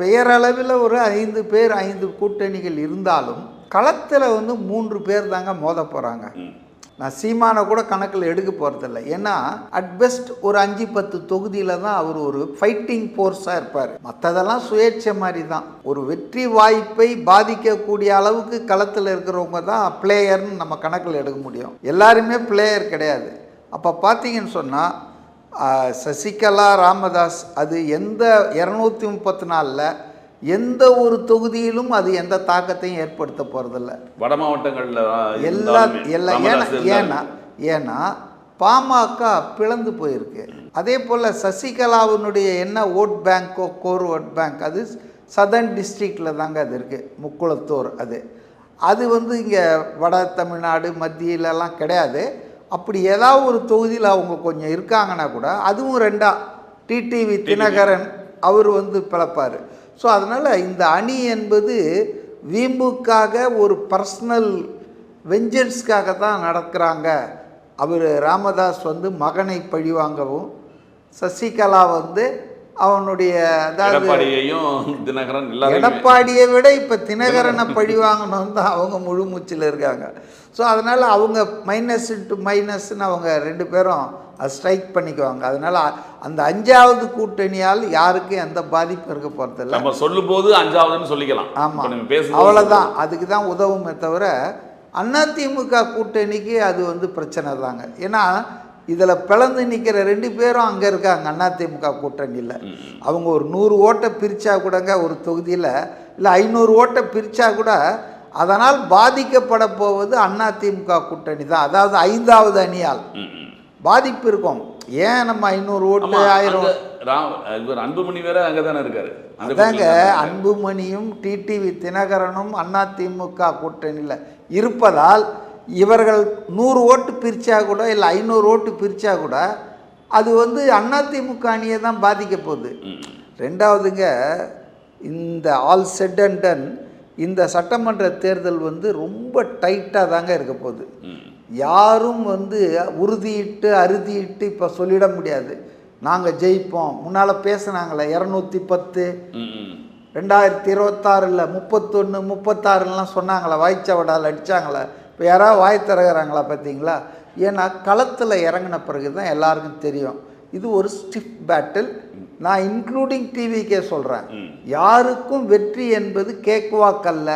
பெயரளவில் ஒரு 5 பேர் 5 கூட்டணிகள் இருந்தாலும் களத்தில் வந்து 3 பேர் தாங்க மோத போகிறாங்க. நான் சீமானை கூட கணக்கில் எடுக்க போகிறதில்ல. ஏன்னா அட் பெஸ்ட் ஒரு 5-10 தொகுதியில் தான் அவர் ஒரு ஃபைட்டிங் ஃபோர்ஸாக இருப்பார். மற்றதெல்லாம் சுயேட்சை மாதிரி தான். ஒரு வெற்றி வாய்ப்பை பாதிக்கக்கூடிய அளவுக்கு களத்தில் இருக்கிறவங்க தான் பிளேயர்னு நம்ம கணக்கில் எடுக்க முடியும். எல்லாருமே பிளேயர் கிடையாது. அப்போ பார்த்தீங்கன்னு சொன்னால் சசிகலா, ராமதாஸ் அது எந்த 234ல் எந்த ஒரு தொகுதியிலும் அது எந்த தாக்கத்தையும் ஏற்படுத்த போகிறதில்ல. வட மாவட்டங்களில் ஏன்னா பாமக பிளந்து போயிருக்கு. அதே போல் சசிகலாவினுடைய என்ன ஓட் பேங்கோ கோர் ஓட் பேங்க் அது சதர்ன் டிஸ்ட்ரிக்டில் தாங்க அது இருக்குது. முக்குளத்தூர் அது வந்து இங்கே வட தமிழ்நாடு மத்தியிலலாம் கிடையாது. அப்படி ஏதாவது ஒரு தொகுதியில் அவங்க கொஞ்சம் இருக்காங்கன்னா கூட அதுவும் 2 டிடிவி தினகரன் அவர் வந்து பிளப்பார். ஸோ அதனால் இந்த அணி என்பது வீம்புக்காக ஒரு பர்சனல் வெஞ்சன்ஸ்க்காக தான் நடக்கிறாங்க. அவர் ராமதாஸ் வந்து மகனை பழிவாங்கவும், சசிகலா வந்து அவனுடைய எடப்பாடியை விட இப்போ தினகரனை பழிவாங்கணும் தான் அவங்க முழு மூச்சில் இருக்காங்க. ஸோ அதனால் அவங்க மைனஸ் இன்ட்டு மைனஸ்ன்னு அவங்க 2 பேரும் ஸ்ட்ரைக் பண்ணிக்குவாங்க. அதனால் அந்த 5வது கூட்டணியால் யாருக்கும் எந்த பாதிப்பும் இருக்க போகிறதில்ல. நம்ம சொல்லும் போது 5வதுன்னு சொல்லிக்கலாம். ஆமாம், அவ்வளோதான். அதுக்கு தான் உதவுமே தவிர அதிமுக கூட்டணிக்கு அது வந்து பிரச்சனை தாங்க. ஏன்னா இதில் பிளந்து நிற்கிற 2 பேரும் அங்கே இருக்காங்க அதிமுக கூட்டணியில். அவங்க ஒரு 100 ஓட்டை பிரித்தா கூடங்க ஒரு தொகுதியில், இல்லை 500 ஓட்டை பிரித்தா கூட அதனால் பாதிக்கப்பட போவது அதிமுக கூட்டணி தான். அதாவது 5வது அணியால் பாதிப்பு இருக்கும். ஏன் நம்ம 500 ஓட்டு 1000 அன்புமணி வேற அங்கே தானே இருக்காரு. அதாங்க, அன்புமணியும் டிடிவி தினகரனும் அதிமுக கூட்டணியில் இருப்பதால் இவர்கள் 100 ஓட்டு பிரித்தா கூட, இல்லை 500 ஓட்டு பிரித்தா கூட அது வந்து அதிமுக அணியை தான் பாதிக்க போகுது. 2வதுங்க, இந்த ஆல் செட் அண்ட் டன் இந்த சட்டமன்ற தேர்தல் வந்து ரொம்ப டைட்டாக தாங்க இருக்க போகுது. யாரும் வந்து உறுதியிட்டு அறுதியிட்டு இப்போ சொல்லிட முடியாது நாங்கள் ஜெயிப்போம். முன்னால் பேசுனாங்களே 210, 2026 31, 36லாம் சொன்னாங்களே, வாய்ச்சவடால் அடித்தாங்களே. இப்போ யாராவது வாய் திறகிறாங்களா பார்த்தீங்களா? ஏன்னா களத்தில் இறங்கின பிறகு தான் எல்லாருக்கும் தெரியும் இது ஒரு ஸ்டிஃப் பேட்டில். நான் இன்க்ளூடிங் டிவிக்கே சொல்கிறேன், யாருக்கும் வெற்றி என்பது கேக்வாக்கல்ல.